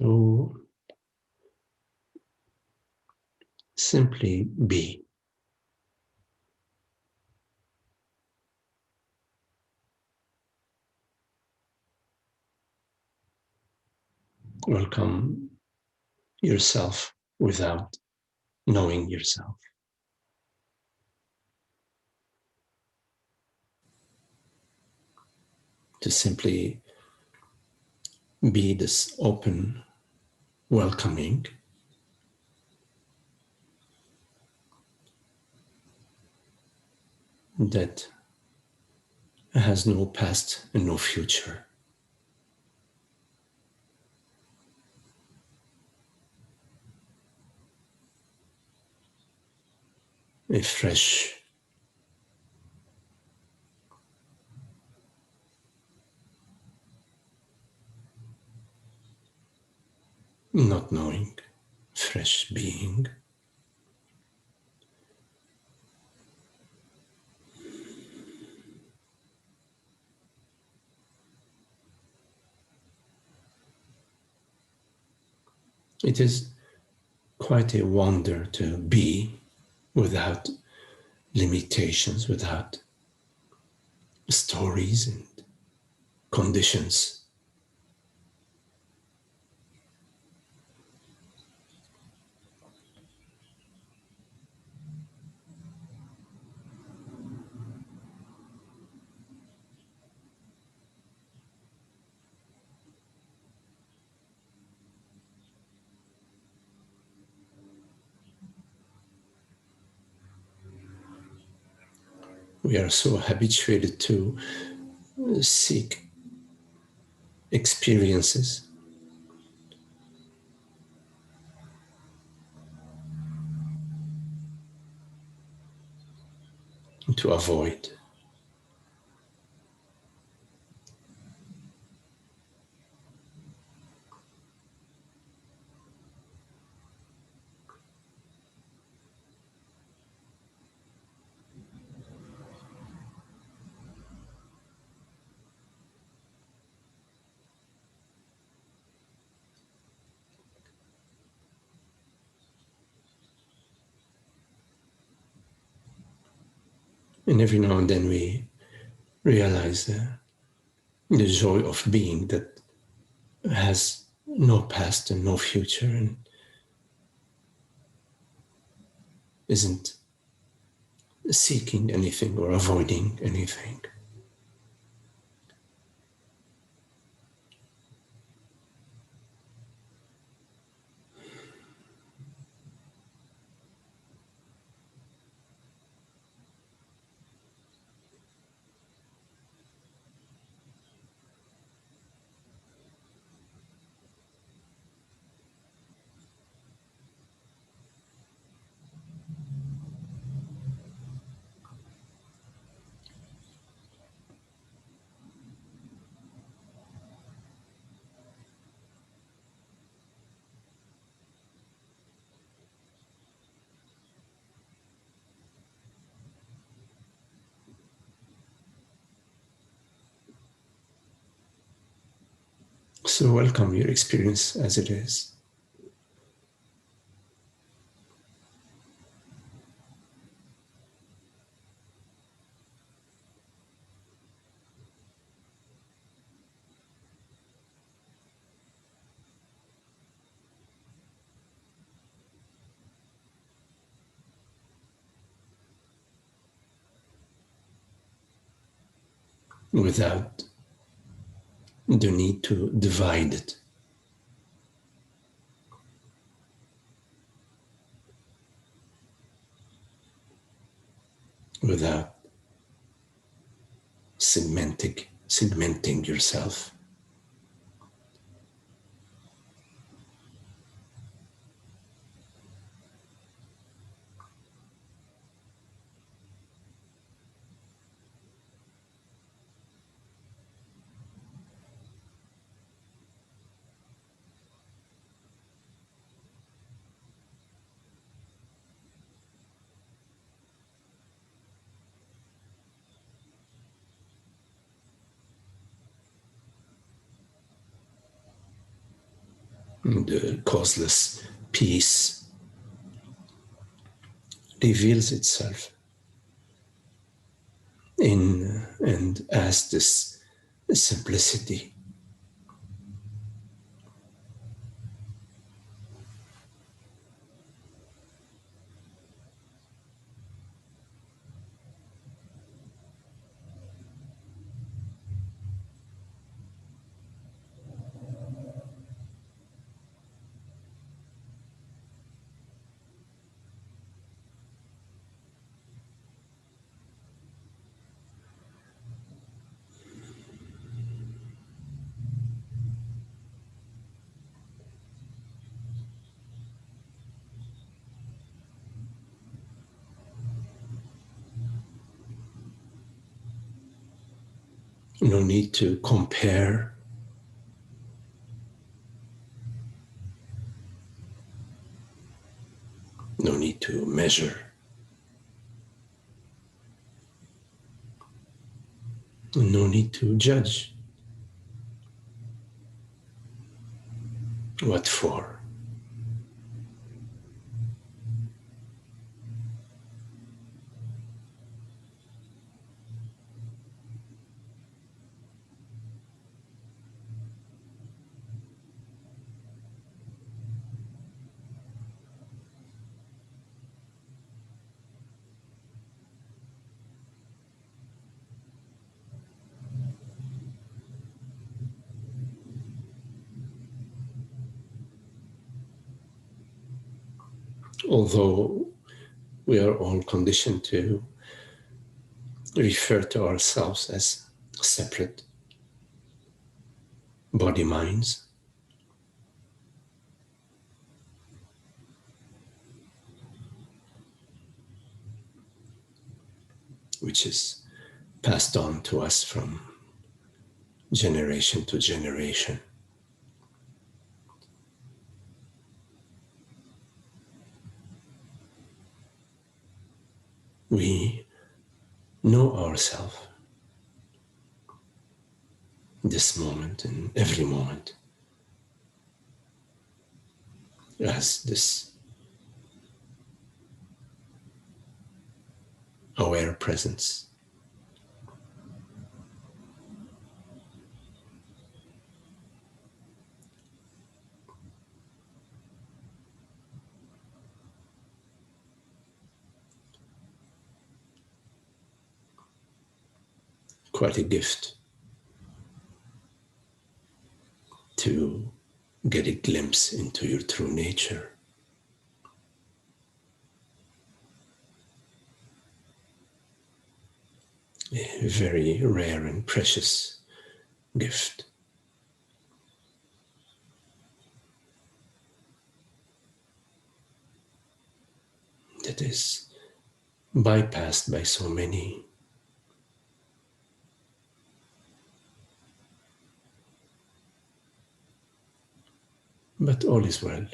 So simply be. Welcome yourself without knowing yourself. To simply be this open, welcoming, that has no past and no future. A fresh, not knowing, fresh being. It is quite a wonder to be without limitations, without stories and conditions. We are so habituated to seek experiences, to avoid. And every now and then we realize the joy of being that has no past and no future and isn't seeking anything or avoiding anything. So welcome your experience as it is. Without the need to divide it. Without segmenting yourself. the causeless peace reveals itself in and as this simplicity. No need to compare. No need to measure. No need to judge. What for? Although we are all conditioned to refer to ourselves as separate body minds, which is passed on to us from generation to generation. We know ourselves this moment and every moment as this aware presence. Quite a gift to get a glimpse into your true nature. A very rare and precious gift. That is bypassed by so many. But all is well,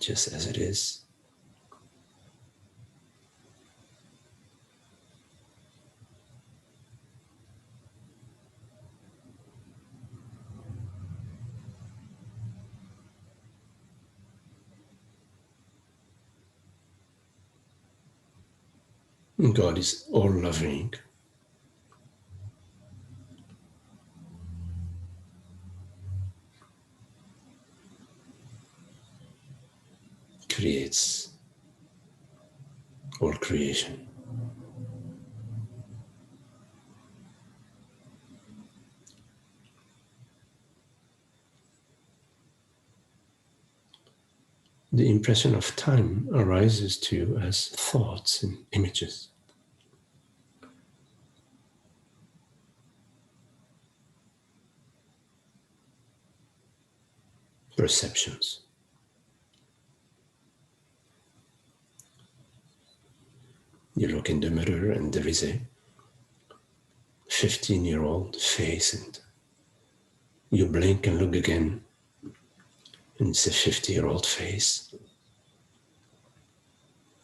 just as it is. God is all loving. Creates all creation. The impression of time arises to you as thoughts and images. Perceptions. You look in the mirror and there is a 15-year-old face, and you blink and look again and it's a 50-year-old face.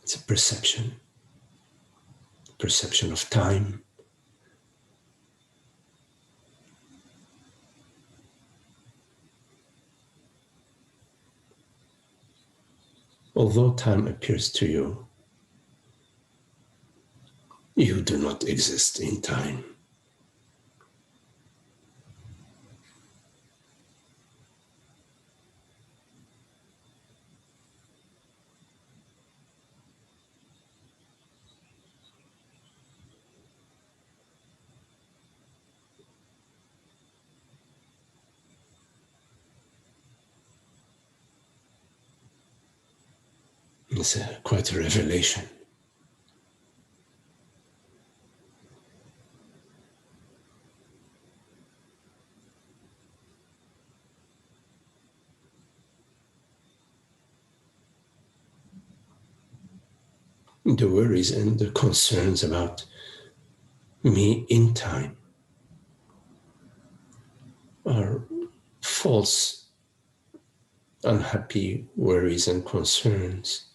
It's a perception of time. although time appears to you, you do not exist in time. It's quite a revelation. The worries and the concerns about me in time are false, unhappy worries and concerns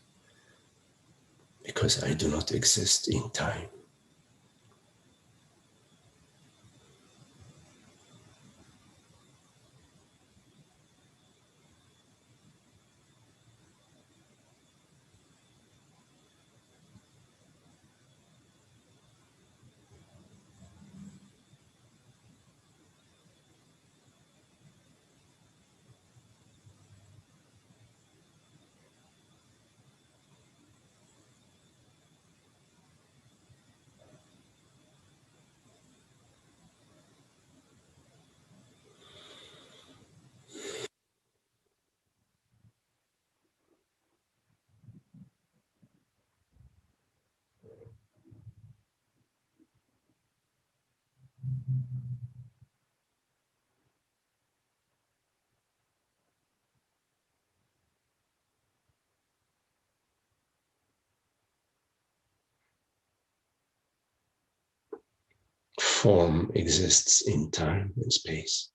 because I do not exist in time. Form exists in time and space.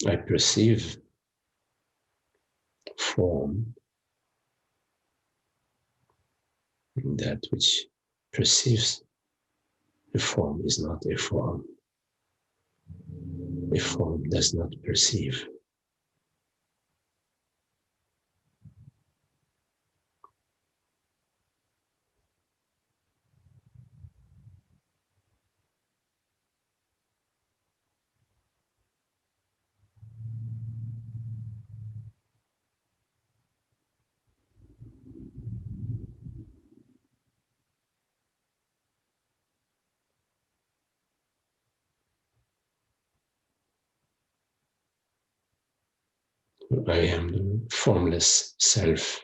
I perceive form. That which perceives the form is not a form. A form does not perceive. I am the formless self.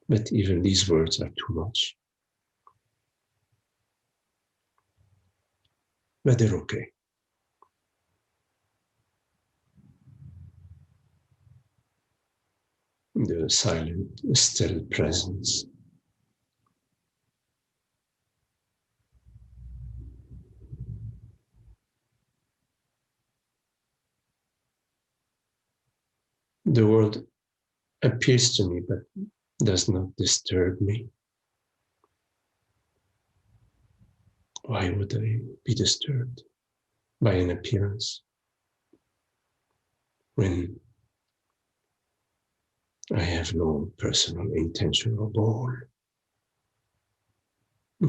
But even these words are too much. But they're okay. The silent, still presence. The world appears to me, but does not disturb me. Why would I be disturbed by an appearance when I have no personal intention or goal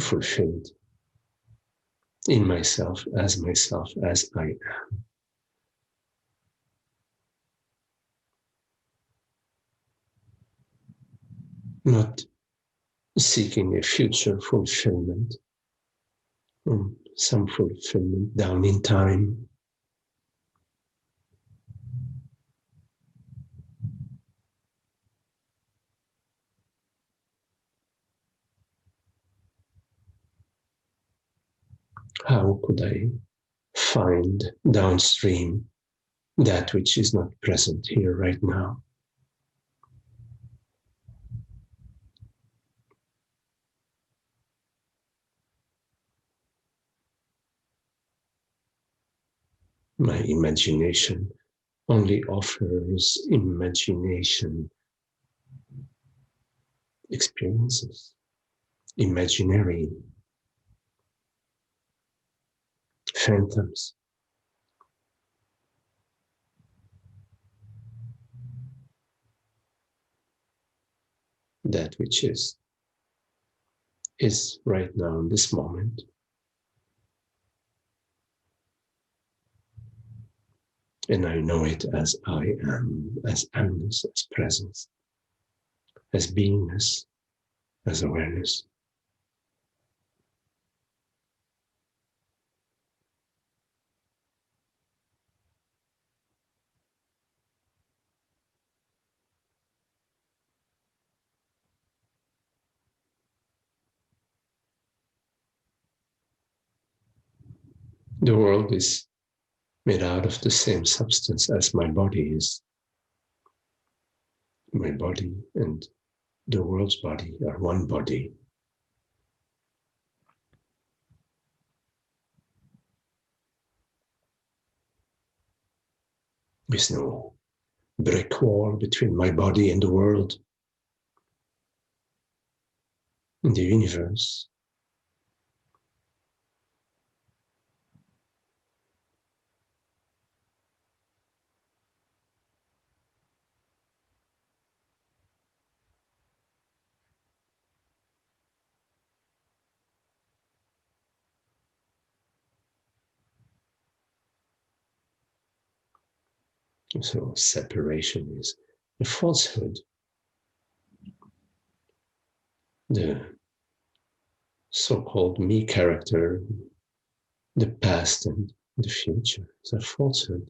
fulfilled in myself as I am? Not seeking a future fulfillment, some fulfillment down in time. How could I find downstream that which is not present here right now? My imagination only offers imagination experiences, imaginary phantoms. That which is right now in this moment. And I know it as I am, as amness, as presence, as beingness, as awareness. The world is made out of the same substance as my body is. My body and the world's body are one body. There's no brick wall between my body and the world. In the universe, so separation is a falsehood. The so-called me character, the past and the future, is a falsehood.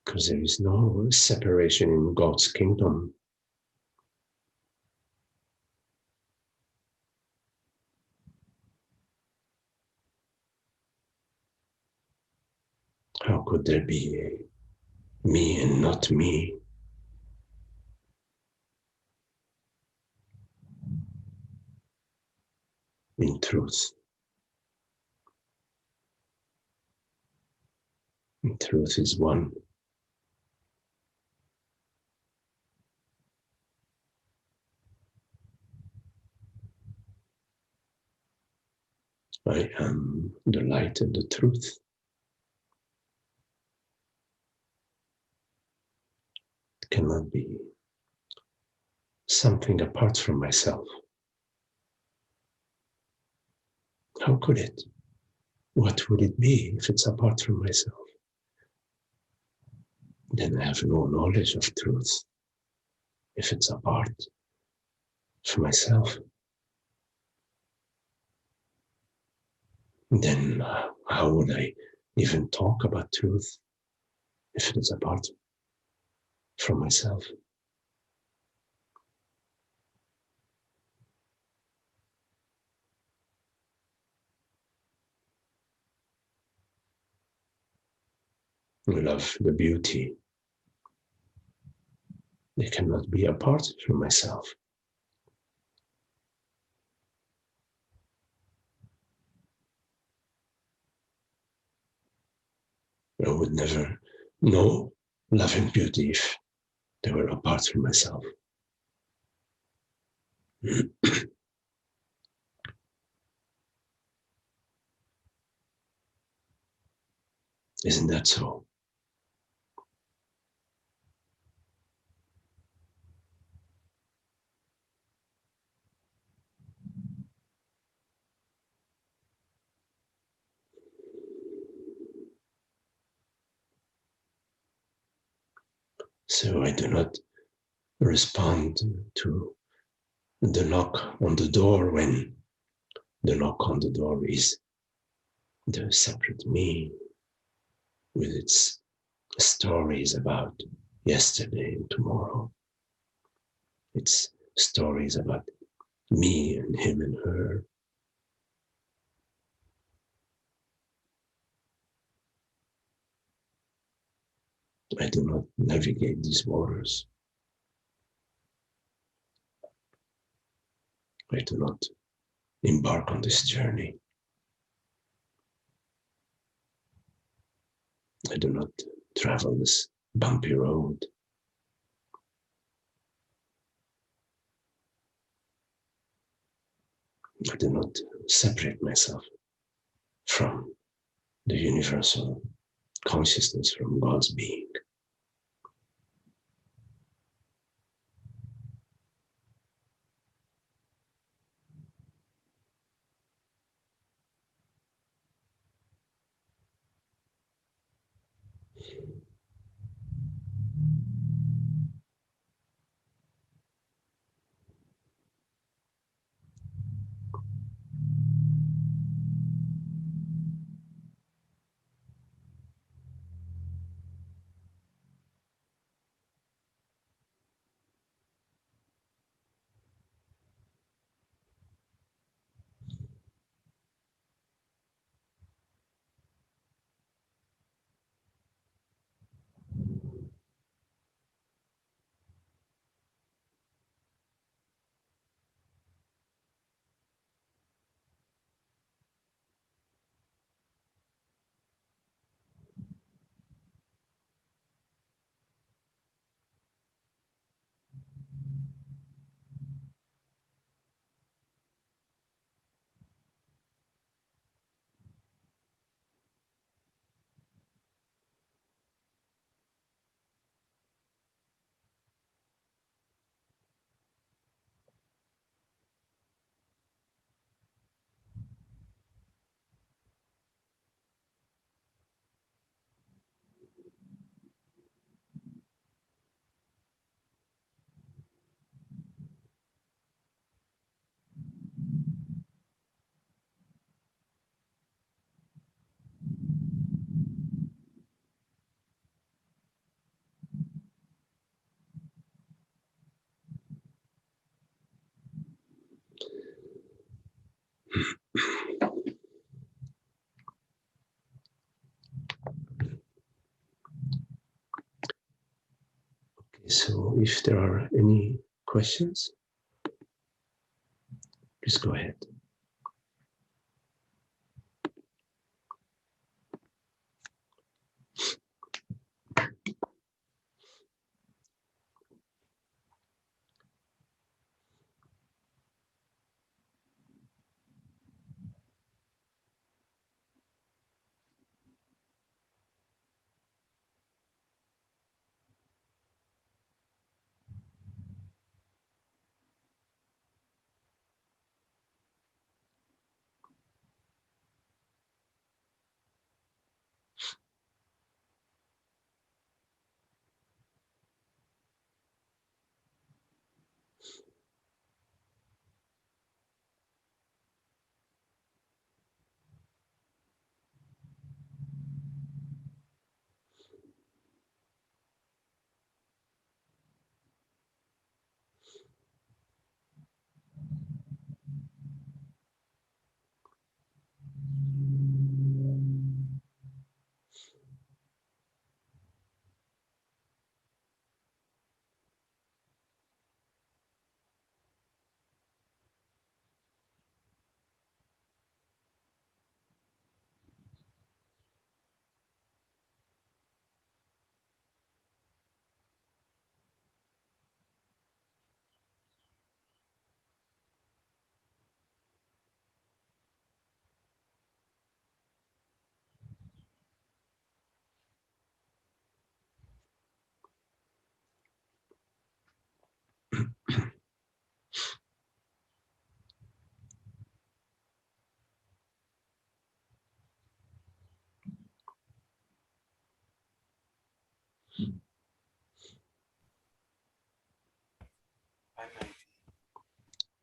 Because there is no separation in God's kingdom. How could there be a me and not me? In truth, is one. I am the light and the truth. It cannot be something apart from myself. How could it? What would it be if it's apart from myself? Then I have no knowledge of truth. If it's apart from myself, then how would I even talk about truth if it is apart from myself? I love the beauty. They cannot be apart from myself. I would never know love and beauty if they were apart from myself. Isn't that so? So I do not respond to the knock on the door when the knock on the door is the separate me with its stories about yesterday and tomorrow. It's stories about me and him and her. I do not navigate these waters. I do not embark on this journey. I do not travel this bumpy road. I do not separate myself from the universal consciousness, from God's being. Okay, so if there are any questions, please go ahead.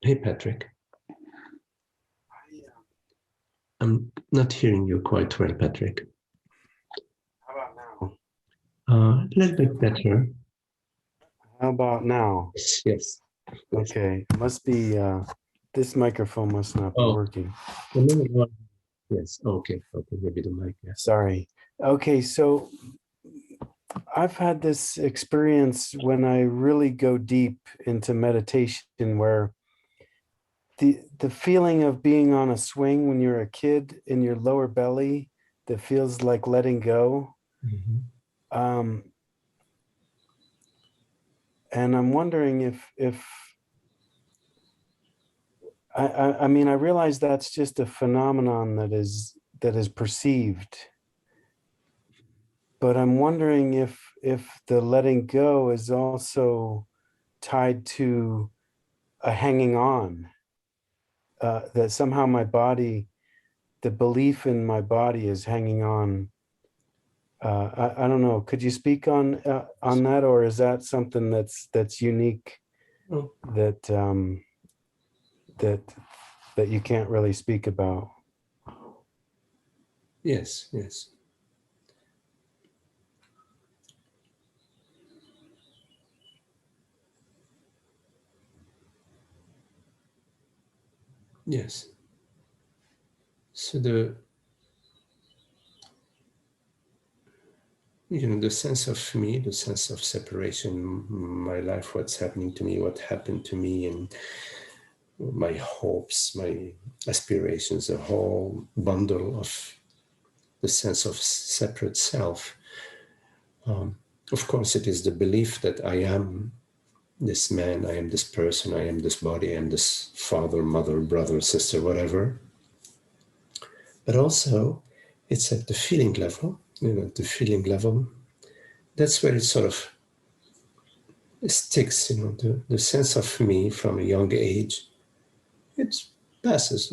Hey, Patrick. I'm not hearing you quite well, Patrick. How about now? A little bit better. How about now? Yes. Okay, must be this microphone must not be working. Yes. Okay. Okay. Maybe the mic. Yes. Sorry. Okay, so I've had this experience when I really go deep into meditation where the feeling of being on a swing when you're a kid in your lower belly that feels like letting go. And I'm wondering if I mean, I realize that's just a phenomenon that is perceived, but I'm wondering if the letting go is also tied to a hanging on, that somehow my body, the belief in my body is hanging on. I don't know. Could you speak on that, or is that something that's unique, Oh, that that you can't really speak about? yes, yes. Yes. So the sense of me, the sense of separation, my life, what's happening to me, what happened to me, and my hopes, my aspirations, a whole bundle of the sense of separate self. Of course, it is the belief that I am this man, I am this person, I am this body, I am this father, mother, brother, sister, whatever. But also, it's at the feeling level, the feeling level, that's where it sort of sticks, the sense of me from a young age. It passes,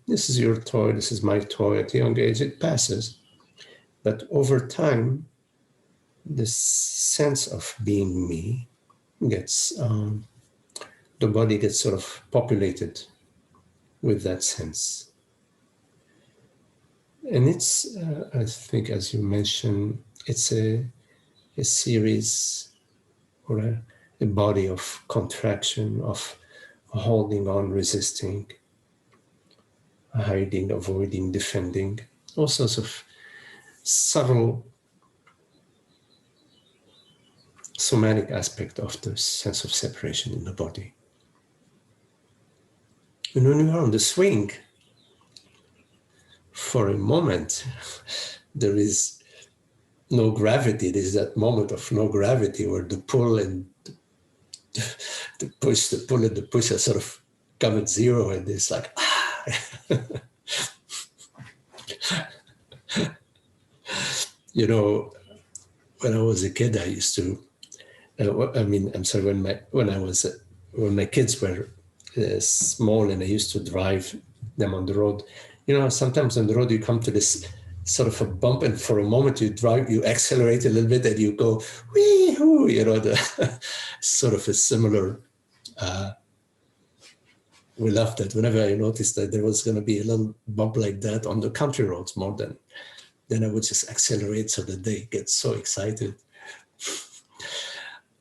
this is your toy, this is my toy. At a young age, it passes. But over time, the sense of being me gets, the body gets sort of populated with that sense. And it's, I think, as you mentioned, it's a series or a body of contraction, of holding on, resisting, hiding, avoiding, defending, all sorts of subtle somatic aspect of the sense of separation in the body. And when we are on the swing, for a moment, there is no gravity. There's that moment of no gravity where the pull and the push, the pull and the push are sort of come at zero, and it's like, when I was a kid, I used to, I'm sorry, when my kids were small and I used to drive them on the road, sometimes on the road you come to this sort of a bump, and for a moment you accelerate a little bit and you go, wee-hoo, the sort of a similar, we laughed that whenever I noticed that there was going to be a little bump like that on the country roads more than, then I would just accelerate so that they get so excited.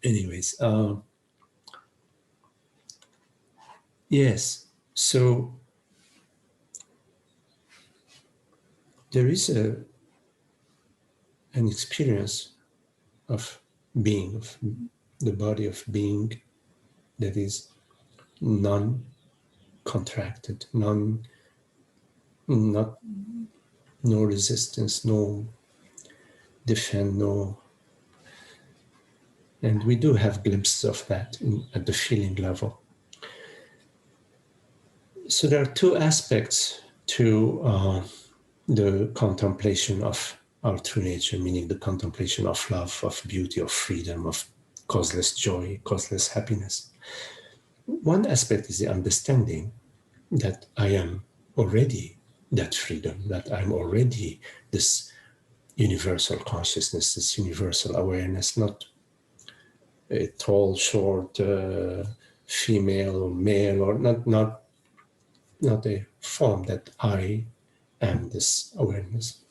Anyways, yes, so there is an experience of being, of the body of being, that is non-contracted, no resistance, no defend, and we do have glimpses of that at the feeling level. So there are two aspects to the contemplation of our true nature, meaning the contemplation of love, of beauty, of freedom, of causeless joy, causeless happiness. One aspect is the understanding that I am already that freedom, that I'm already this universal consciousness, this universal awareness, not a tall, short, female or male, or not a form, that I am this awareness.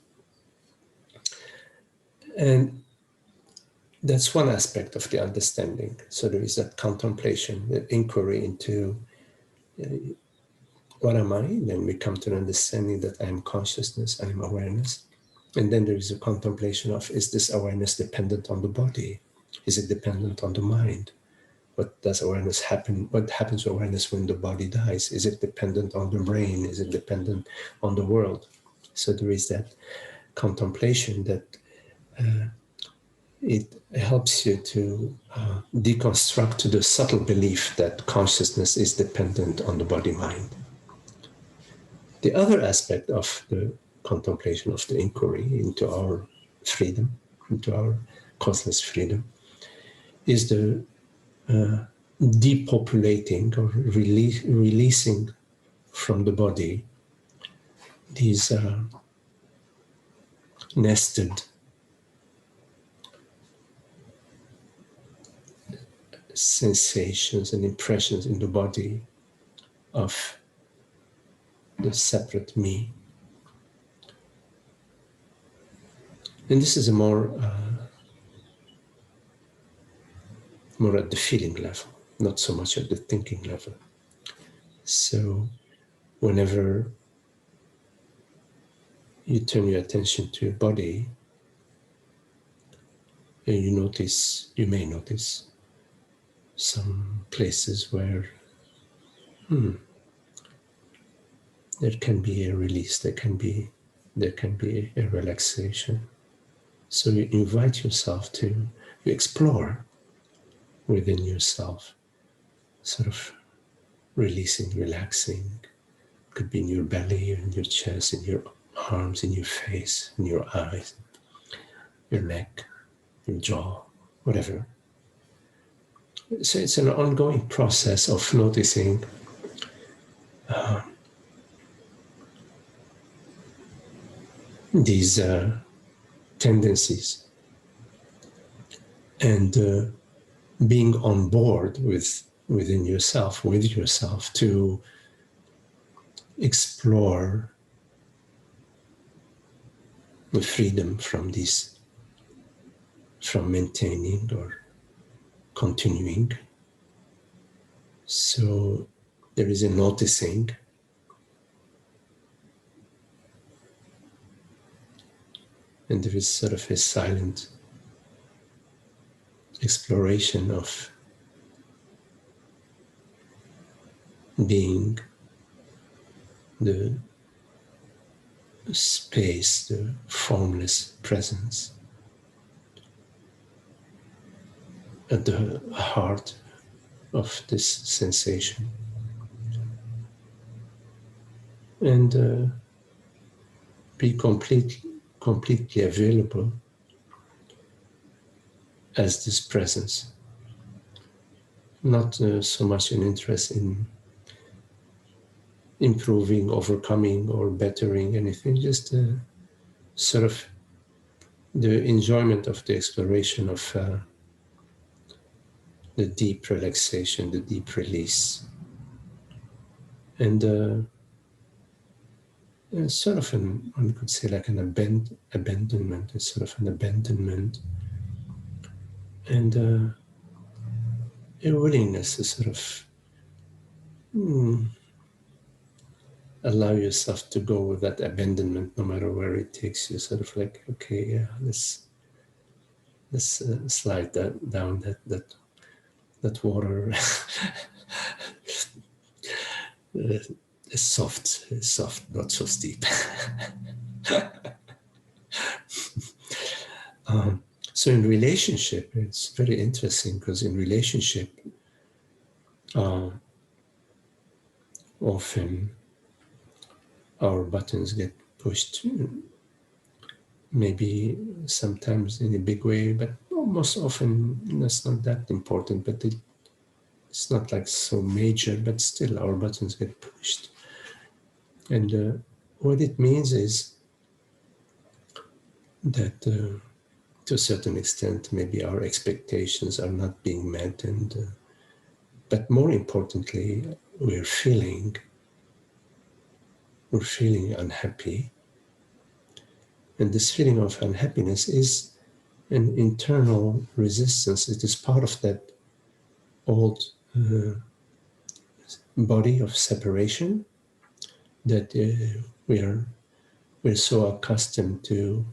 And that's one aspect of the understanding. So there is that contemplation, that inquiry into what am I? Then we come to an understanding that I am consciousness, I am awareness. And then there is a contemplation of, is this awareness dependent on the body? Is it dependent on the mind? What does awareness happen? What happens to awareness when the body dies? Is it dependent on the brain? Is it dependent on the world? So there is that contemplation that it helps you to deconstruct the subtle belief that consciousness is dependent on the body-mind. The other aspect of the contemplation, of the inquiry into our freedom, into our causeless freedom, is the depopulating or releasing from the body these nested sensations and impressions in the body of the separate me. And this is a more at the feeling level, not so much at the thinking level. So whenever you turn your attention to your body, and you may notice some places where there can be a release, there can be a relaxation. So you invite yourself to explore within yourself, sort of releasing, relaxing. It could be in your belly, in your chest, in your arms, in your face, in your eyes, your neck, your jaw, whatever. So it's an ongoing process of noticing these tendencies and being on board within yourself, with yourself, to explore the freedom from maintaining or continuing. So there is a noticing, and there is sort of a silent exploration of being the space, the formless presence at the heart of this sensation. And be completely available as this presence. Not so much an interest in improving, overcoming, or bettering anything, just sort of the enjoyment of the exploration of the deep relaxation, the deep release. And sort of one could say like an abandonment, it's sort of an abandonment, and a willingness to sort of allow yourself to go with that abandonment no matter where it takes you. Sort of like, okay, yeah, let's slide down that water. It's soft, not so steep. So in relationship, it's very interesting because in relationship, often our buttons get pushed, maybe sometimes in a big way, but most often that's not that important, but it's not like so major, but still our buttons get pushed. And what it means is that to a certain extent, maybe our expectations are not being met, but more importantly, we're feeling unhappy. And this feeling of unhappiness is an internal resistance. It is part of that old body of separation that we're so accustomed to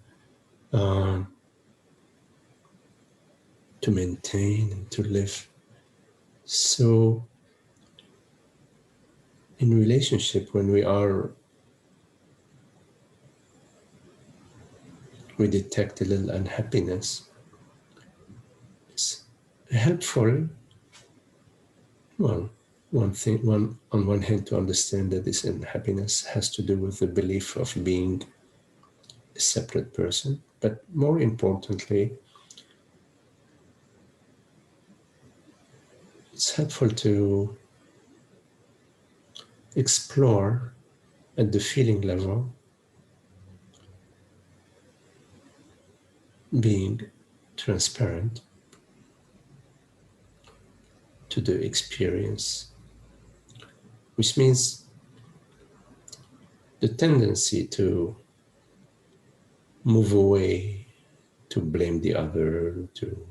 maintain and to live. So in relationship, when we are we detect a little unhappiness, it's helpful, well, on one hand, to understand that this unhappiness has to do with the belief of being a separate person, but more importantly, it's helpful to explore at the feeling level, being transparent to the experience, which means the tendency to move away, to blame the other, to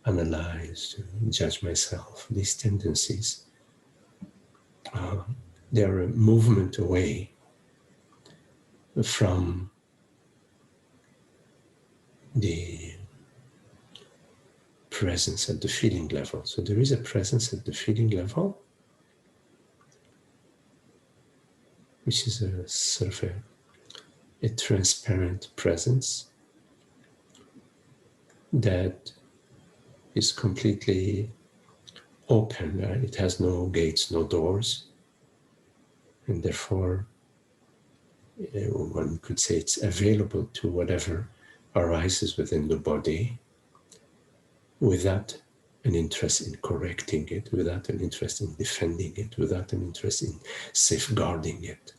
analyze, to judge myself, these tendencies, they are a movement away from the presence at the feeling level. So there is a presence at the feeling level, which is a sort of a transparent presence that is completely open. It has no gates, no doors, and therefore one could say it's available to whatever arises within the body without an interest in correcting it, without an interest in defending it, without an interest in safeguarding it.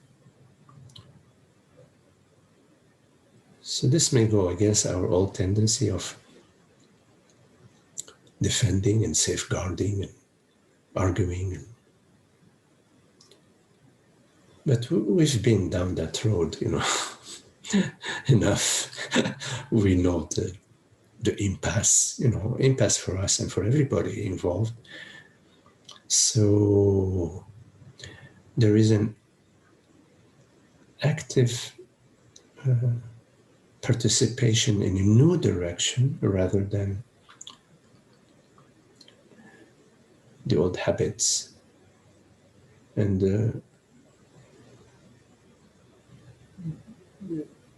So this may go against our old tendency of defending and safeguarding and arguing. But we've been down that road, enough. We know the impasse, impasse for us and for everybody involved. So there is an active participation in a new direction rather than the old habits. And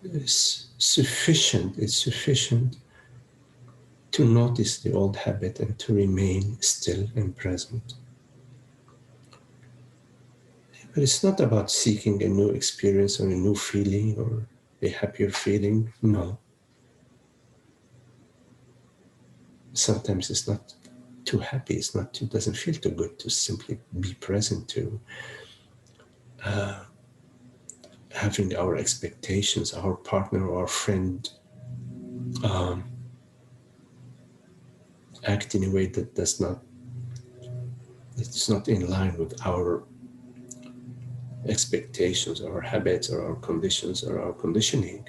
it's sufficient to notice the old habit and to remain still and present. But it's not about seeking a new experience or a new feeling or a happier feeling. No. Sometimes it's not too happy. It doesn't feel too good to simply be present, to having our expectations, our partner or our friend act in a way that it's not in line with our expectations or our habits or our conditions or our conditioning.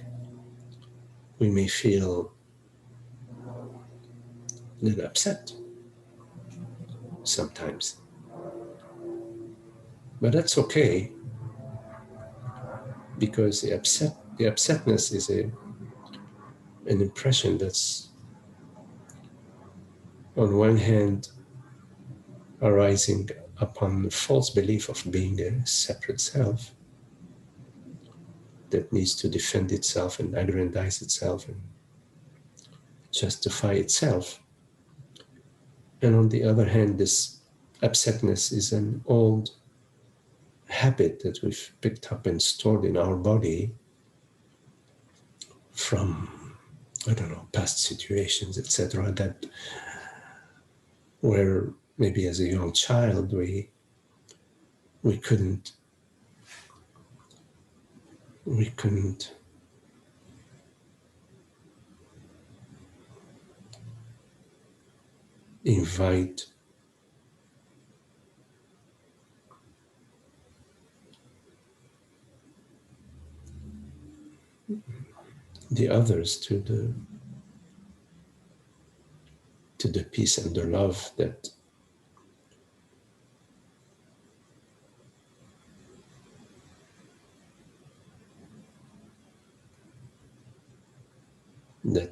We may feel a little upset sometimes. But that's okay, because the upsetness is an impression that's on one hand arising upon the false belief of being a separate self that needs to defend itself and aggrandize itself and justify itself. And on the other hand, this upsetness is an old habit that we've picked up and stored in our body from, past situations, etc., that where maybe as a young child we couldn't invite the others to the peace and the love that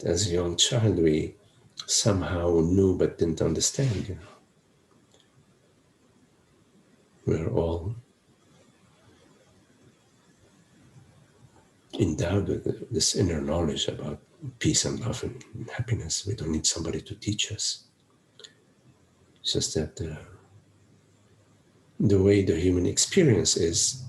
as a young child we somehow knew but didn't understand. We're all endowed with this inner knowledge about peace and love and happiness. We don't need somebody to teach us. It's just that the way the human experience is,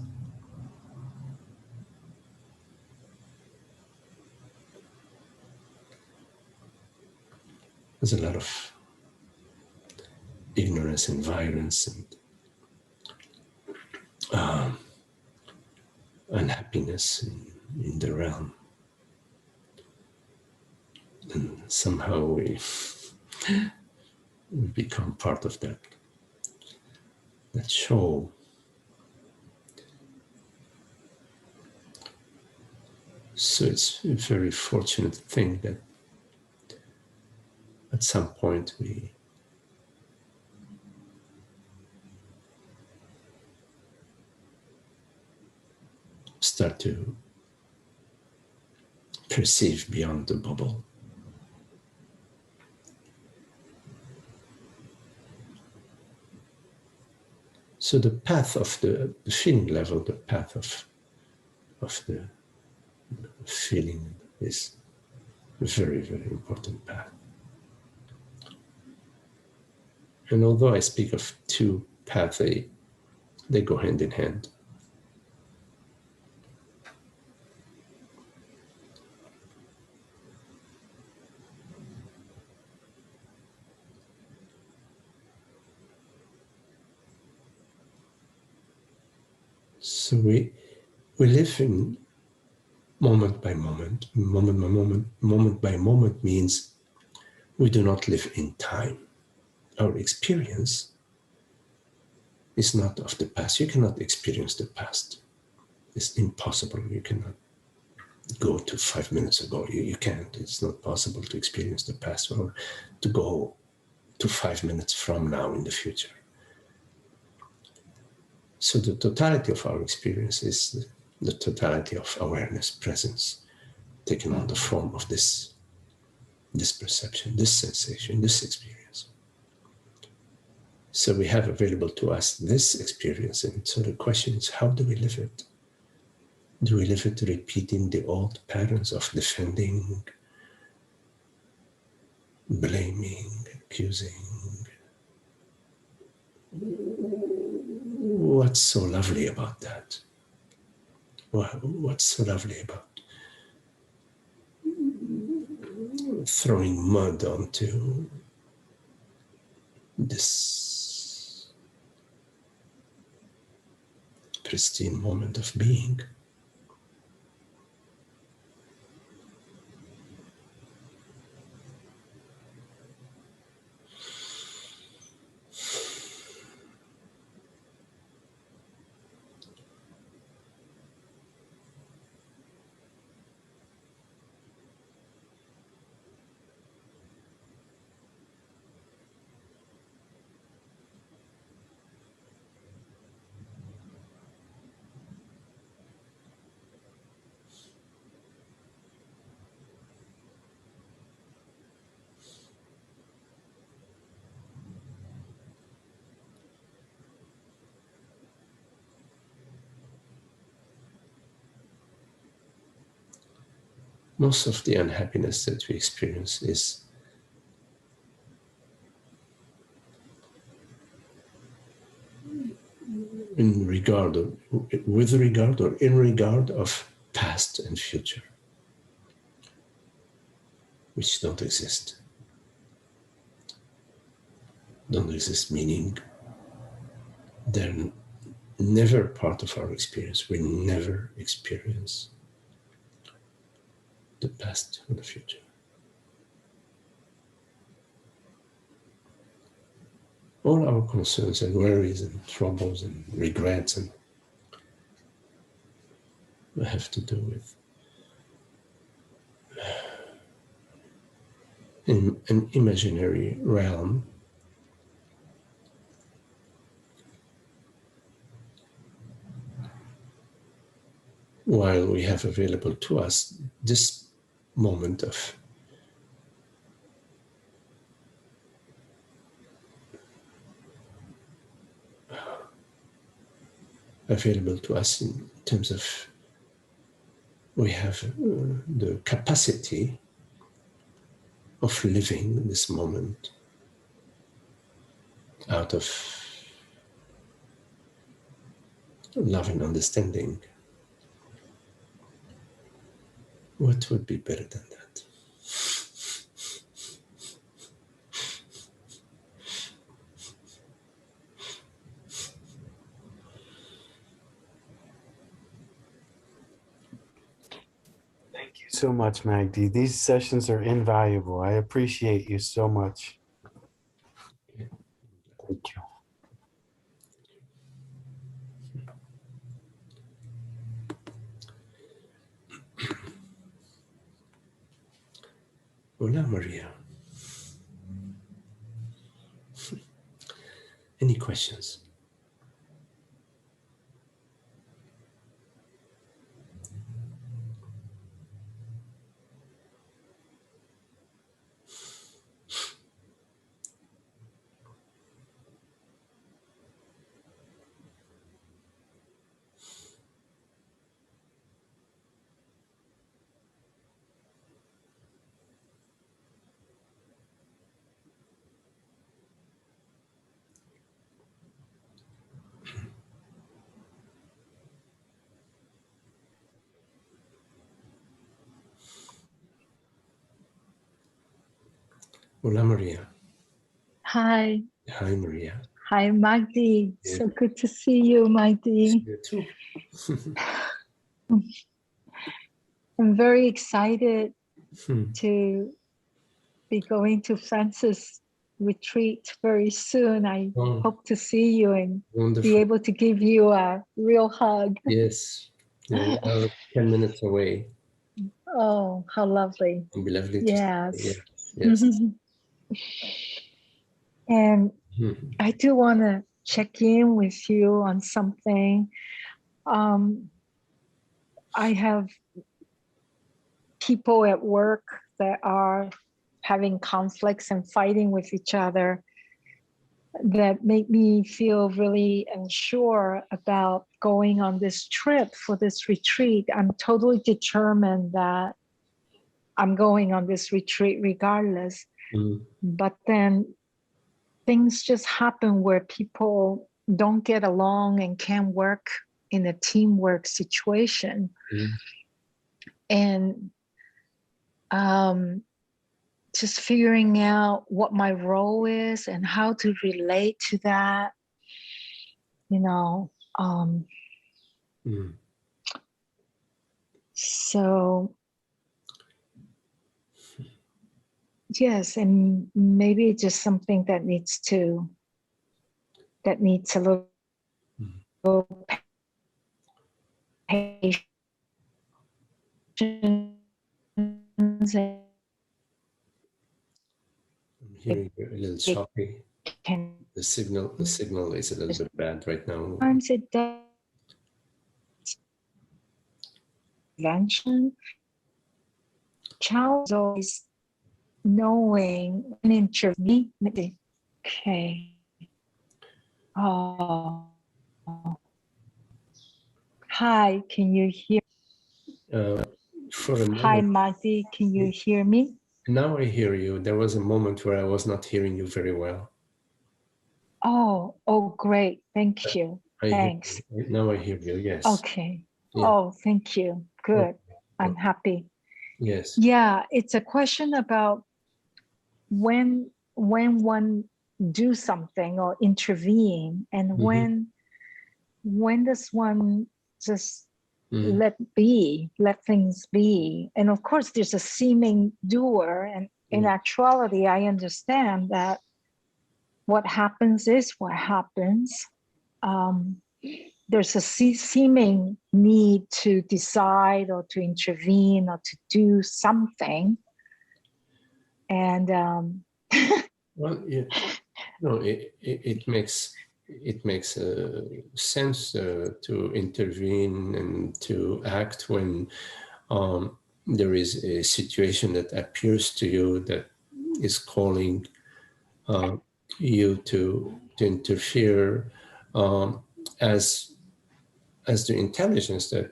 there's a lot of ignorance and violence and unhappiness in the realm. And somehow we become part of that show. So it's a very fortunate thing that at some point we start to perceive beyond the bubble. So the path of the feeling level, the path of the feeling is a very, very important path. And although I speak of two paths, they go hand in hand. So we live in moment by moment. Moment by moment means we do not live in time. Our experience is not of the past. You cannot experience the past. It's impossible. You cannot go to 5 minutes ago. You can't. It's not possible to experience the past or to go to 5 minutes from now in the future. So the totality of our experience is the totality of awareness, presence, taken on the form of this perception, this sensation, this experience. So we have available to us this experience. And so the question is, how do we live it? Do we live it repeating the old patterns of defending, blaming, accusing? What's so lovely about that? What's so lovely about throwing mud onto this pristine moment of being? Most of the unhappiness that we experience is with regard or in regard of past and future, which don't exist. Don't exist meaning they're never part of our experience. We never experience the past or the future. All our concerns and worries and troubles and regrets and have to do with in an imaginary realm while we have available to us this moment of available to us in terms of we have the capacity of living this moment out of love and understanding. What would be better than that? Thank you so much, Magdi. These sessions are invaluable. I appreciate you so much. Thank you. Hola, Maria. Any questions? Hola, Maria. Hi. Hi, Maria. Hi, Magdi. Yeah. So good to see you, Magdi. You too. I'm very excited to be going to Francis retreat very soon. I hope to see you and Wonderful. be able to give you a real hug. Yes. Yeah, we are 10 minutes away. Oh, how lovely. It'll be lovely to Yes. see you. Yes. And I do want to check in with you on something. I have people at work that are having conflicts and fighting with each other that make me feel really unsure about going on this trip for this retreat. I'm totally determined that I'm going on this retreat regardless. But then things just happen where people don't get along and can't work in a teamwork situation. And just figuring out what my role is and how to relate to that, you know. So yes, and maybe just something that needs a little patience. I'm hearing you a little choppy. The signal is a little bit bad right now. Sometimes it does. Prevention. Child is always knowing and intervening. Okay. Oh. Hi, can you hear? For a moment, hi, Magdi, can you hear me? Now I hear you. There was a moment where I was not hearing you very well. Oh, great. Thank you. Thanks. Now I hear you, yes. Okay. Yeah. Oh, thank you. Good. Okay. I'm happy. Yes. Yeah, it's a question about when one do something or intervene, and when does one just let things be. And of course there's a seeming doer, and in actuality I understand that what happens is what happens. There's a seeming need to decide or to intervene or to do something. And well, yeah, no, it makes sense to intervene and to act when there is a situation that appears to you that is calling you to interfere, as the intelligence that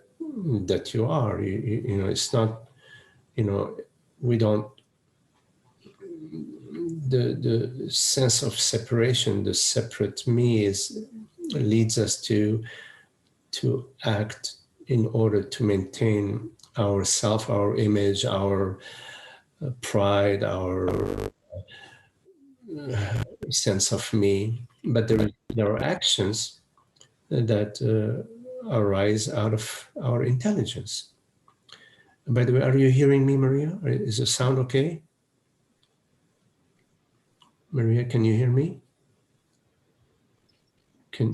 that you are. You know, it's not, you know, we don't, the sense of separation, the separate me leads us to act in order to maintain our self, our image, our pride, our sense of me. But there are actions that arise out of our intelligence. And by the way, are you hearing me, Maria? Is the sound okay? Maria, can you hear me?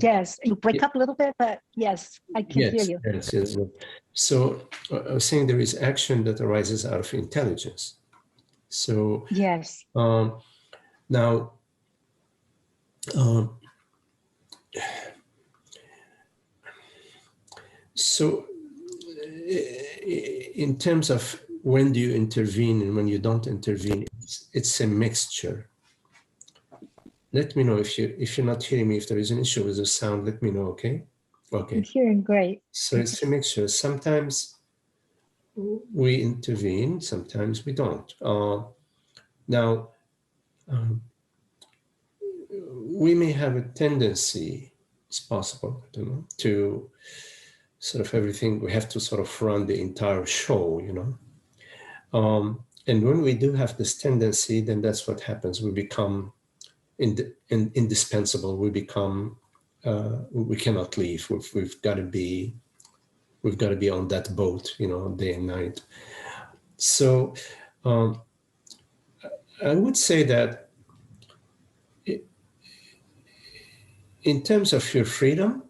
Yes, you break up a little bit, but yes, I can hear you. Yes. So I was saying there is action that arises out of intelligence. So yes, now, so in terms of when do you intervene and when you don't intervene, it's a mixture. Let me know if you're not hearing me. If there is an issue with the sound, let me know. Okay. I'm hearing great. So it's a mixture. Sometimes we intervene, sometimes we don't. Now, we may have a tendency, it's possible, I don't know, to sort of everything, we have to sort of run the entire show, you know. And when we do have this tendency, then that's what happens. We become indispensable. We become, we cannot leave. We've got to be on that boat, you know, day and night. So I would say that in terms of your freedom,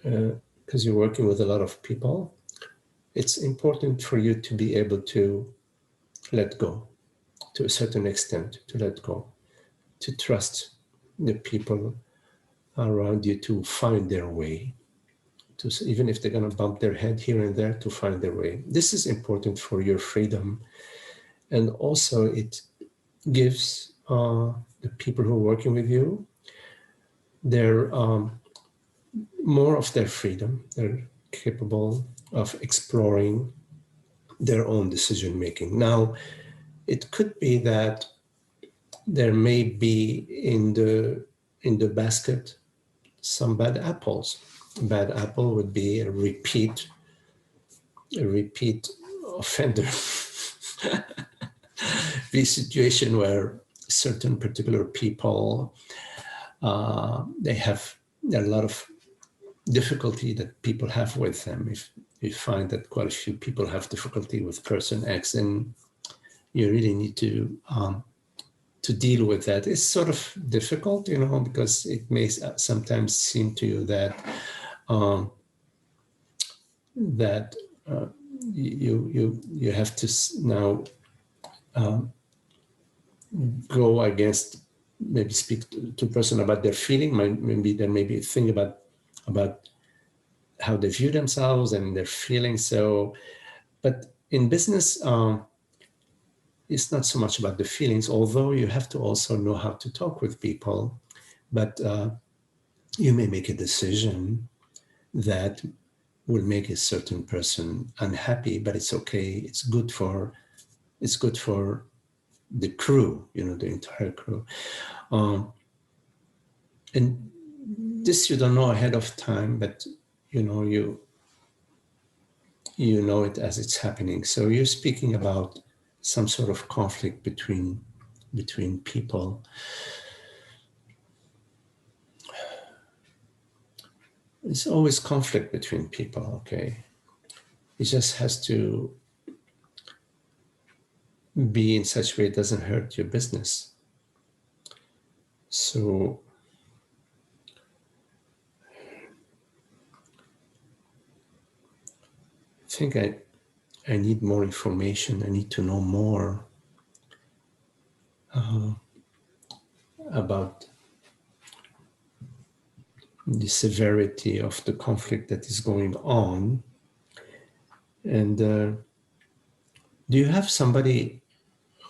because you're working with a lot of people, it's important for you to be able to let go to a certain extent, to let go, to trust the people around you to find their way, to, even if they're going to bump their head here and there, to find their way. This is important for your freedom. And also it gives the people who are working with you their more of their freedom. They're capable of exploring their own decision making. Now, it could be that there may be in the basket some bad apples. A bad apple would be a repeat offender. The situation where certain particular people, there are a lot of difficulty that people have with them. If you find that quite a few people have difficulty with person X, then you really need to deal with that. It's sort of difficult, you know, because it may sometimes seem to you that you have to now go against, maybe speak to a person about their feeling. Maybe there may be a thing about how they view themselves and their feelings. So, but in business, it's not so much about the feelings, although you have to also know how to talk with people. But you may make a decision that will make a certain person unhappy, but it's okay. It's good for the crew, you know, the entire crew. And this you don't know ahead of time, but you know, you know it as it's happening. So you're speaking about some sort of conflict between people. It's always conflict between people, okay? It just has to be in such a way it doesn't hurt your business. So I think I need more information. I need to know more about the severity of the conflict that is going on. And do you have somebody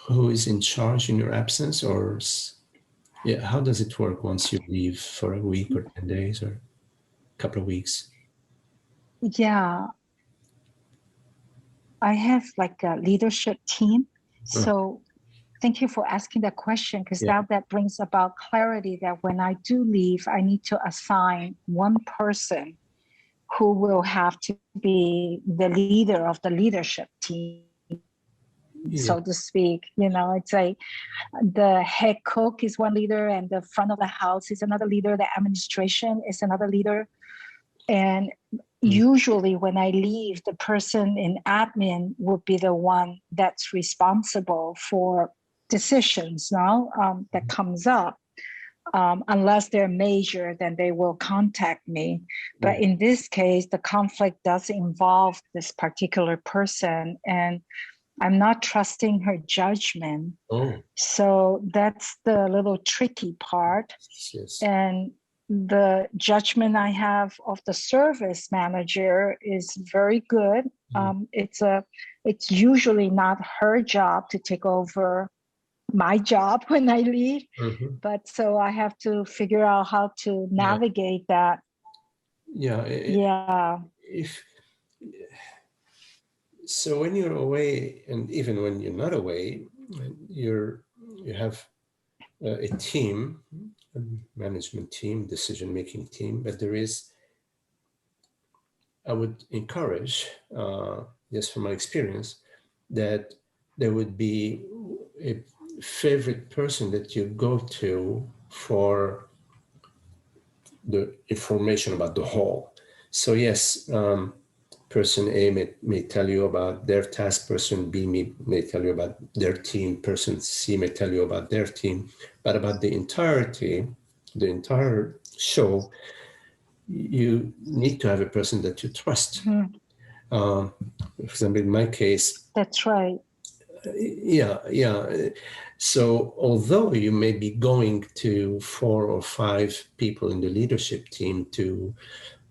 who is in charge in your absence, or yeah, how does it work once you leave for a week or 10 days or a couple of weeks? Yeah, I have like a leadership team. So thank you for asking that question, because Yeah. now that brings about clarity that when I do leave, I need to assign one person who will have to be the leader of the leadership team, Yeah. so to speak. It's like the head cook is one leader, and the front of the house is another leader. The administration is another leader. And usually when I leave, the person in admin would be the one that's responsible for decisions now that comes up. Unless they're major, then they will contact me. But in this case, the conflict does involve this particular person, and I'm not trusting her judgment. Oh, So that's the little tricky part. yes. And the judgment I have of the service manager is very good. It's usually not her job to take over my job when I leave, but so I have to figure out how to navigate that. Yeah. Yeah. So when you're away, and even when you're not away, you have a team, a management team, decision-making team, but I would encourage, just from my experience, that there would be a favorite person that you go to for the information about the whole. So yes, person A may tell you about their task, person B may tell you about their team, person C may tell you about their team, but about the entire show, you need to have a person that you trust. For example, in my case, that's right. Yeah. So although you may be going to 4 or 5 people in the leadership team to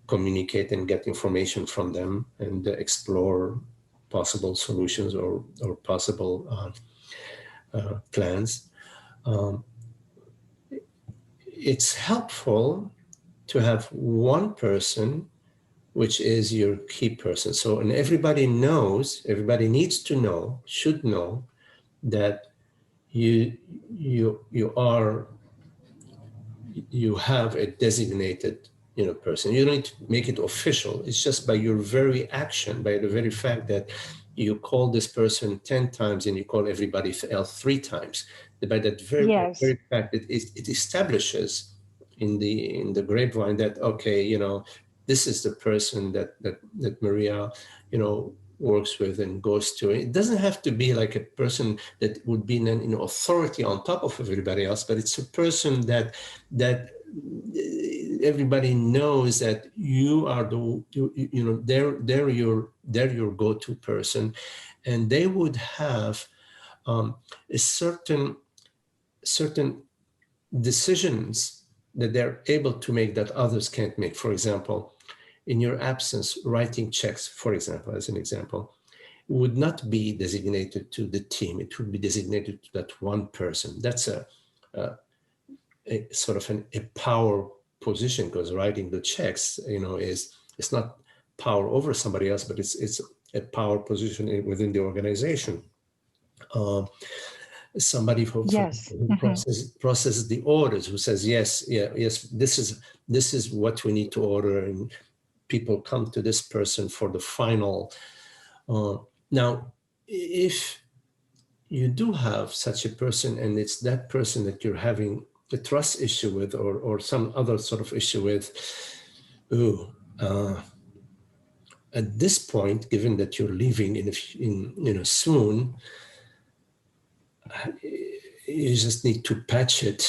communicate and get information from them and explore possible solutions or possible plans, it's helpful to have one person which is your key person. So, and everybody needs to know, should know that you have a designated person. You don't need to make it official. It's just by your very action, by the very fact that you call this person 10 times and you call everybody else 3 times. By that very fact, it establishes in the grapevine that, okay, this is the person that Maria works with and goes to. It doesn't have to be like a person that would be an authority on top of everybody else, but it's a person that everybody knows that you are they're your go-to person, and they would have a certain decisions that they're able to make that others can't make. For example, in your absence, writing checks, for example, as an example, would not be designated to the team. It would be designated to that one person. That's a sort of a power position, because writing the checks, it's not power over somebody else, but it's a power position within the organization. Somebody who processes the orders, who says yes, this is what we need to order, and people come to this person for the final. Now, if you do have such a person, and it's that person that you're having a trust issue with, or some other sort of issue with, at this point, given that you're leaving in soon, you just need to patch it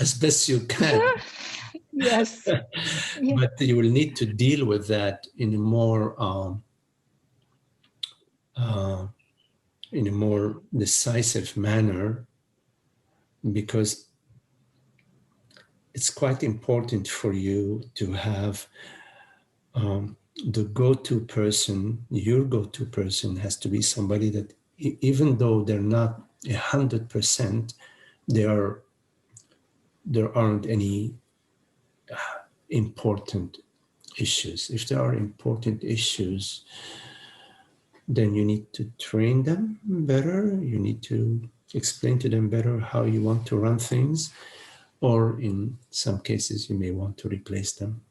as best you can. Yes. But you will need to deal with that in a more decisive manner, because it's quite important for you to have the go-to person. Your go-to person has to be somebody that, even though they're not 100%, there aren't any important issues. If there are important issues, then you need to train them better. You need to explain to them better how you want to run things, or in some cases, you may want to replace them.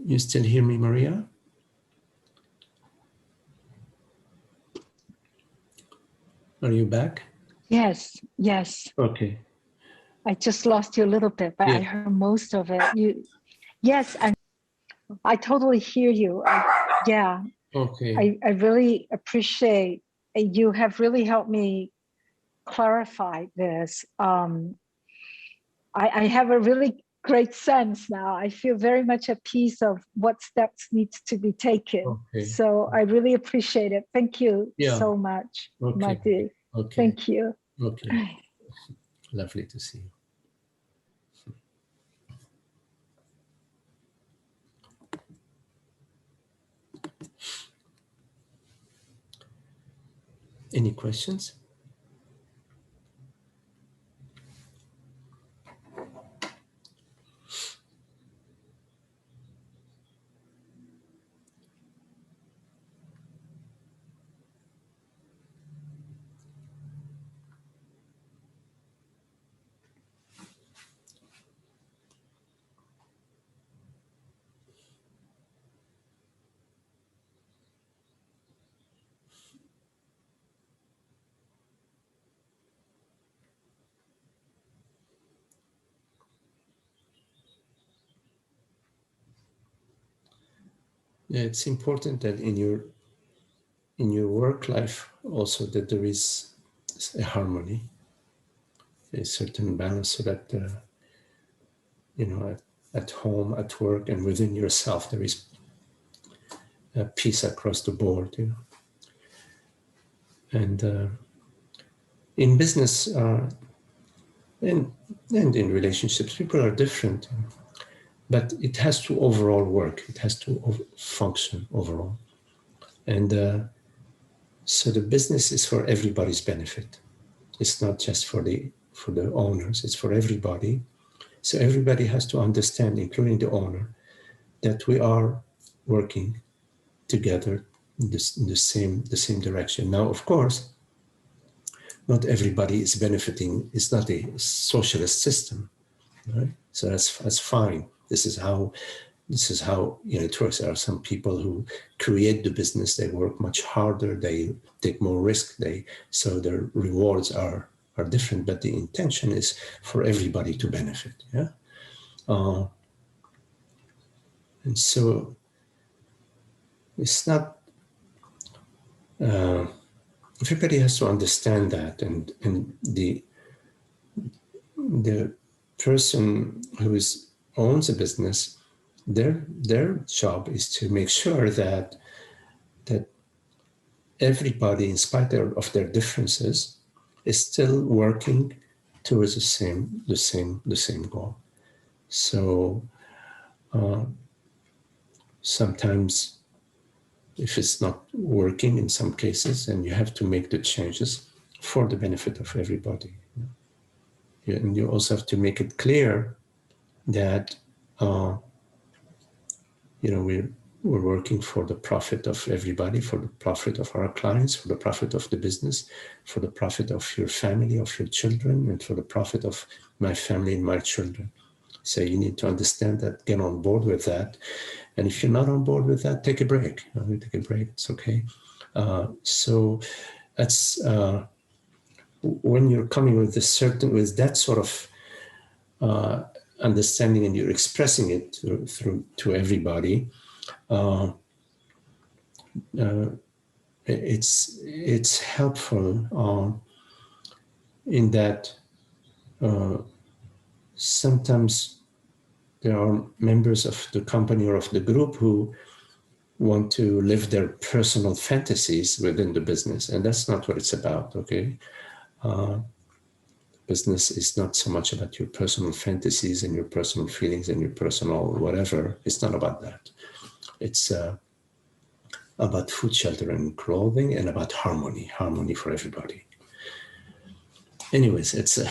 You still hear me, Maria? Are you back? Yes, yes. Okay. I just lost you a little bit, but Yeah. I heard most of it. Yes, I totally hear you. Yeah, Okay. I really appreciate you have really helped me clarify this. I have a really great sense now. I feel very much at peace of what steps needs to be taken. Okay. So I really appreciate it. Thank you Yeah. so much, Okay. Magdi. Okay. Thank you. Okay. Lovely to see you. Any questions? Yeah, it's important that in your work life also that there is a harmony, a certain balance, so that at home, at work, and within yourself there is a peace across the board. And in business and in relationships, people are different, but it has to overall work. It has to function overall, and so the business is for everybody's benefit. It's not just for the owners. It's for everybody. So everybody has to understand, including the owner, that we are working together in the same direction. Now, of course, not everybody is benefiting. It's not a socialist system, right? So that's fine. This is how it works. There are some people who create the business. They work much harder. They take more risk. So their rewards are different. But the intention is for everybody to benefit. Yeah. And so it's not. Everybody has to understand that, and the person who owns a business, their job is to make sure that everybody, in spite of their differences, is still working towards the same goal. So sometimes, if it's not working in some cases, then you have to make the changes for the benefit of everybody. And you also have to make it clear that we're working for the profit of everybody, for the profit of our clients, for the profit of the business, for the profit of your family, of your children, and for the profit of my family and my children. So you need to understand that, get on board with that. And if you're not on board with that, take a break. Take a break, it's okay. So that's when you're coming with that sort of understanding, and you're expressing it to everybody, it's helpful in that sometimes there are members of the company or of the group who want to live their personal fantasies within the business, and that's not what it's about. Okay. Business is not so much about your personal fantasies and your personal feelings and your personal whatever. It's not about that. It's about food, shelter, and clothing, and about harmony for everybody. Anyways, it's a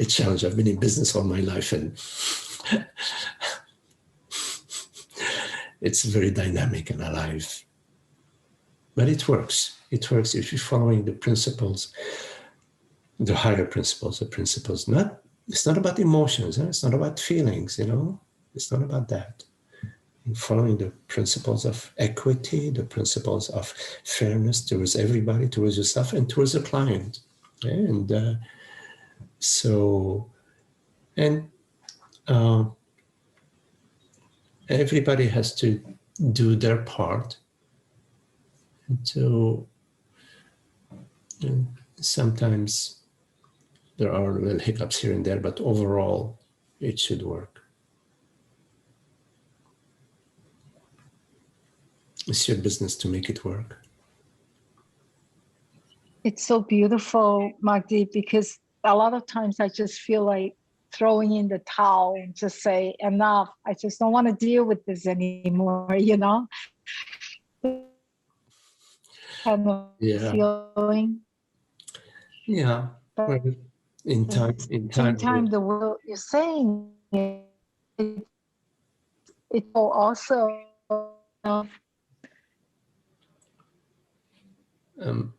challenge. I've been in business all my life, and it's very dynamic and alive. But it works. It works if you're following the principles, the higher principles, the principles. It's not about emotions. It's not about feelings, It's not about that. You're following the principles of equity, the principles of fairness towards everybody, towards yourself, and towards the client. And everybody has to do their part. And so sometimes there are little hiccups here and there, but overall, it should work. It's your business to make it work. It's so beautiful, Magdi, because a lot of times I just feel like throwing in the towel and just say, enough. I just don't want to deal with this anymore, Kind of feeling. Yeah. But in time, same time, the world you're saying it will also. I'm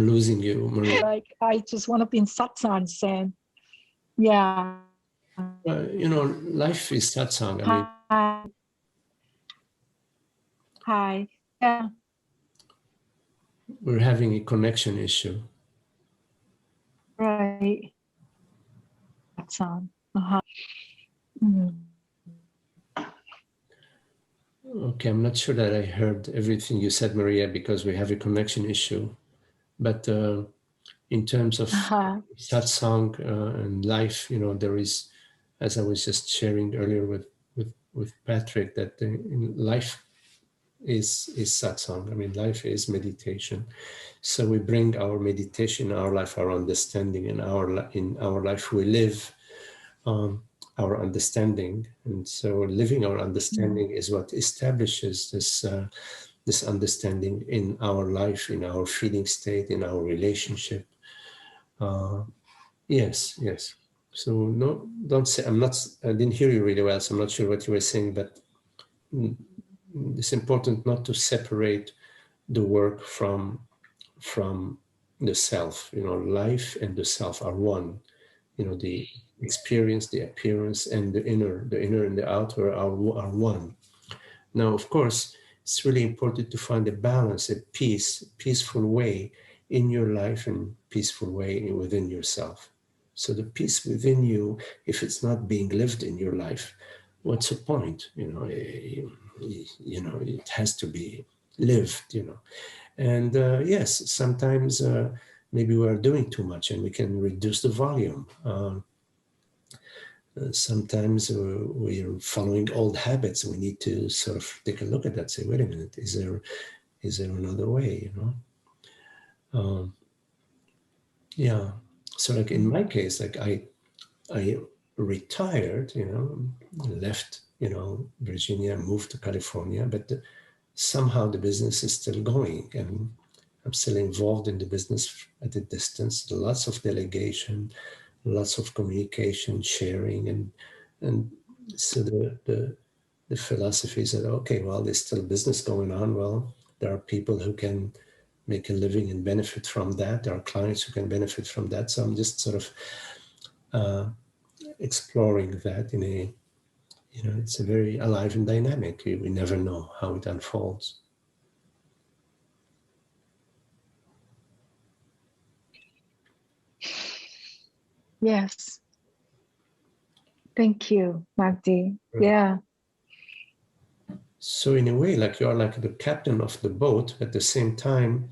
losing you, Maria. Like I just want to be in satsang, saying, yeah. Life is satsang. Hi. Yeah. We're having a connection issue. Right. Satsang. Okay, I'm not sure that I heard everything you said, Maria, because we have a connection issue. But in terms of satsang and life, there is, as I was just sharing earlier with Patrick, that life is satsang. Life is meditation. So we bring our meditation, our life, our understanding, in our life we live our understanding, and so living our understanding is what establishes this understanding in our life, in our feeling state, in our relationship. Yes. So no, don't say. I didn't hear you really well, so I'm not sure what you were saying, but it's important not to separate the work from the self. Life and the self are one. The experience, the appearance, and the inner and the outer are one. Now, of course, it's really important to find a balance, a peaceful way in your life and peaceful way within yourself. So the peace within you, if it's not being lived in your life, what's the point? It has to be lived, And yes, sometimes maybe we're doing too much and we can reduce the volume. Sometimes we're following old habits. We need to sort of take a look at that. Say, wait a minute, is there another way? Yeah. So, like in my case, like I retired. Left. Virginia, moved to California, but somehow the business is still going, and I'm still involved in the business at a distance. Lots of delegation, lots of communication, sharing, and so the philosophy is that, okay, well, there's still business going on. Well, there are people who can make a living and benefit from that. There are clients who can benefit from that. So I'm just sort of exploring that in a, it's a very alive and dynamic. We never know how it unfolds. Yes. Thank you, Magdi. Yeah. So in a way, like you are like the captain of the boat. At the same time,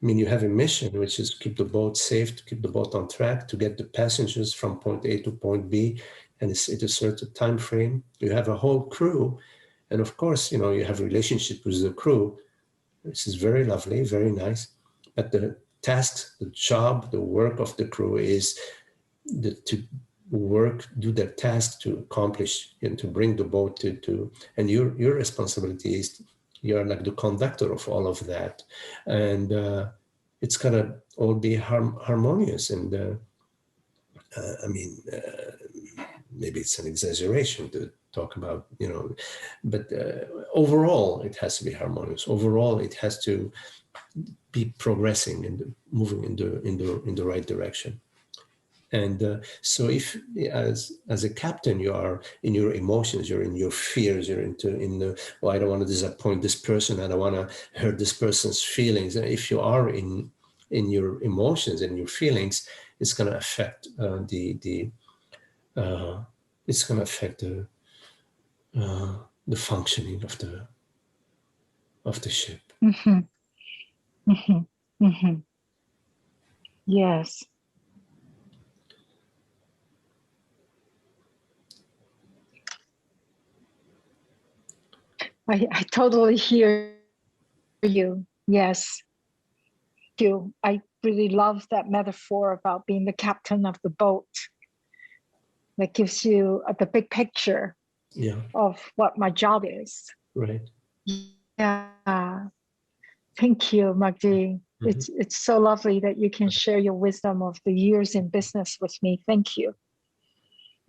you have a mission, which is to keep the boat safe, to keep the boat on track, to get the passengers from point A to point B, and it's at a certain time frame. You have a whole crew, and of course, you have a relationship with the crew. This is very lovely, very nice. But the tasks, the job, the work of the crew is to do their task to accomplish and to bring the boat to and your responsibility is, you're like the conductor of all of that, and it's gonna all be harmonious. And I mean, maybe it's an exaggeration to talk about, you know, but overall it has to be harmonious. Overall, it has to be progressing and moving in the right direction. And so if as a captain, you are in your emotions, you're in your fears, you're in the, well, I don't want to disappoint this person, I don't want to hurt this person's feelings. And if you are in your emotions and your feelings, it's going to affect it's going to affect the functioning of the ship. Mm-hmm. Mm-hmm. Mm-hmm. Yes. I totally hear you. Yes. You. I really love that metaphor about being the captain of the boat. That gives you the big picture of what my job is. Right. Yeah. Thank you, Magdi. Mm-hmm. It's so lovely that you can share your wisdom of the years in business with me. Thank you.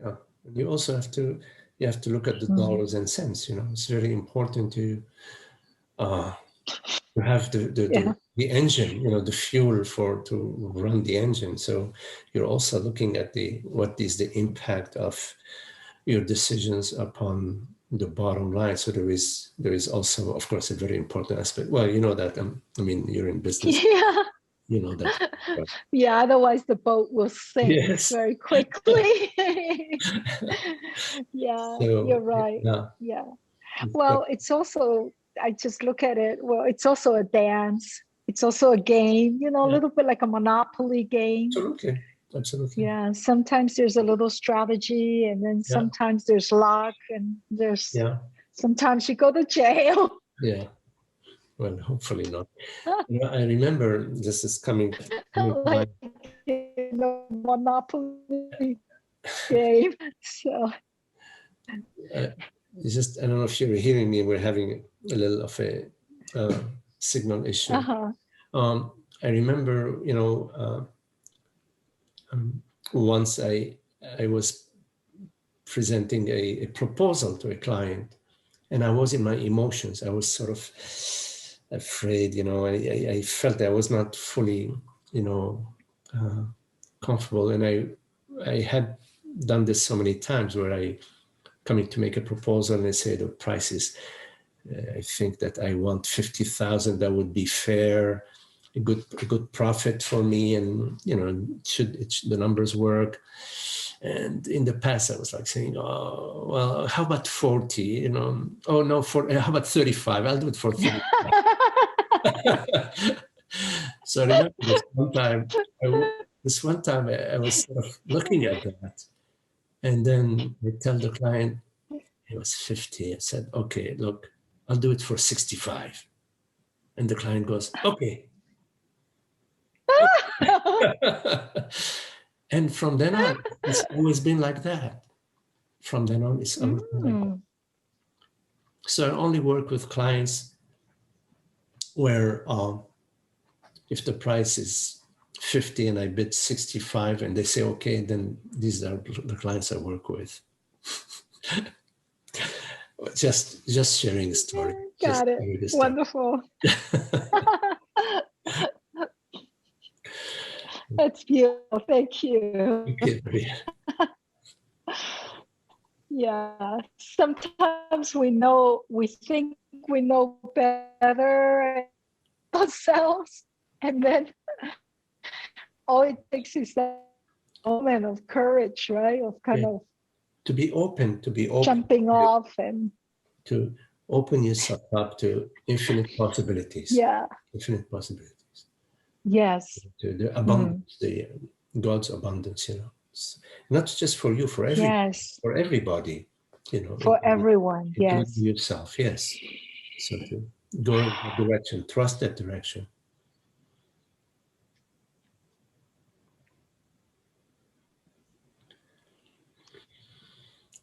Yeah. You also have to look at the dollars and cents. You know, it's very important to have the engine, you know, the fuel to run the engine. So you're also looking at what is the impact of your decisions upon the bottom line. So there is also, of course, a very important aspect. Well, you know that, I mean, you're in business. Yeah. You know that. Right? Yeah, otherwise the boat will sink very quickly. Yeah, so, you're right. Yeah. Well, it's also, I just look at it, well, it's also a dance. It's also a game, you know, a little bit like a Monopoly game. Absolutely. Yeah, sometimes there's a little strategy, and then sometimes there's luck, and there's sometimes you go to jail. Yeah. Well, hopefully not. You know, I remember this is coming like in a Monopoly game. So it's just, I don't know if you're hearing me. We're having a little of a signal issue. I remember, you know, once I was presenting a proposal to a client, and I was in my emotions. I was sort of afraid, you know. I felt I was not fully, you know, comfortable, and I had done this so many times where I coming to make a proposal and I say the price is, I think that I want 50,000. That would be fair, a good profit for me, and you know, the numbers work. And in the past, I was like saying, "Oh, well, how about 40? You know, oh no, how about 35? I'll do it for 35." So I remember this one time, I was sort of looking at that, and then I tell the client it was 50. I said, "Okay, look, I'll do it for 65." And the client goes, "Okay." And from then on, it's always been like that. From then on, it's always been like that. So I only work with clients where if the price is 50 and I bid 65 and they say, okay, then these are the clients I work with. Just sharing the story. Got it. Wonderful. That's beautiful. Thank you. Okay. Yeah. Sometimes we think we know better ourselves, and then all it takes is that moment of courage, right? Of kind of to be open, jumping off, and to open yourself up to infinite possibilities. Yeah. Infinite possibilities. Yes. To the abundance, the God's abundance, you know. It's not just for you, for everybody, you know. For everyone, including yourself, yes. So to go in that direction, trust that direction.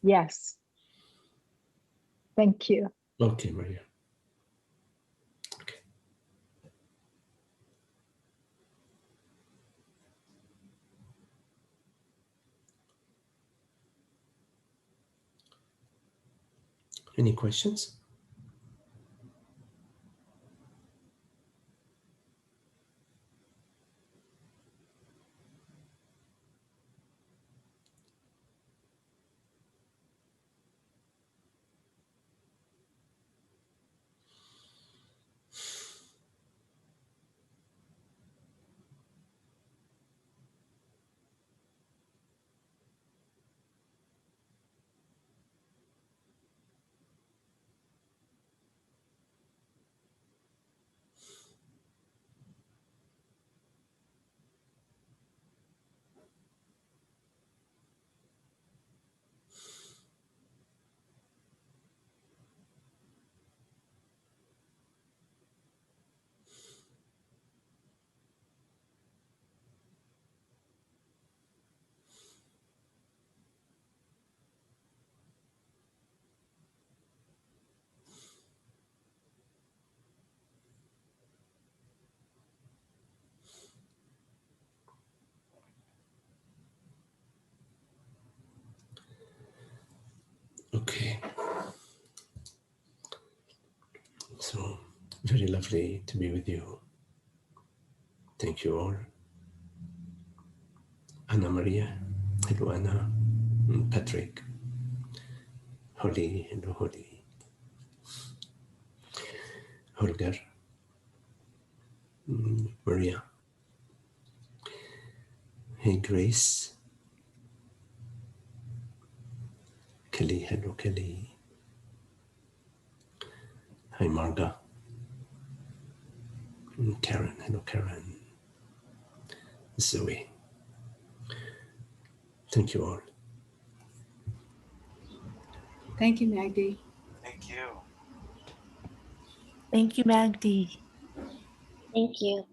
Yes. Thank you. Okay, Maria. Any questions? Okay. So, very lovely to be with you. Thank you all. Anna Maria, hello Anna, Patrick, Holly, hello Holly, Holger, Maria, hey Grace, Kelly, hello Kelly, hi Marga, Karen, hello Karen, Zoe. Thank you all. Thank you, Magdi. Thank you. Thank you, Magdi. Thank you.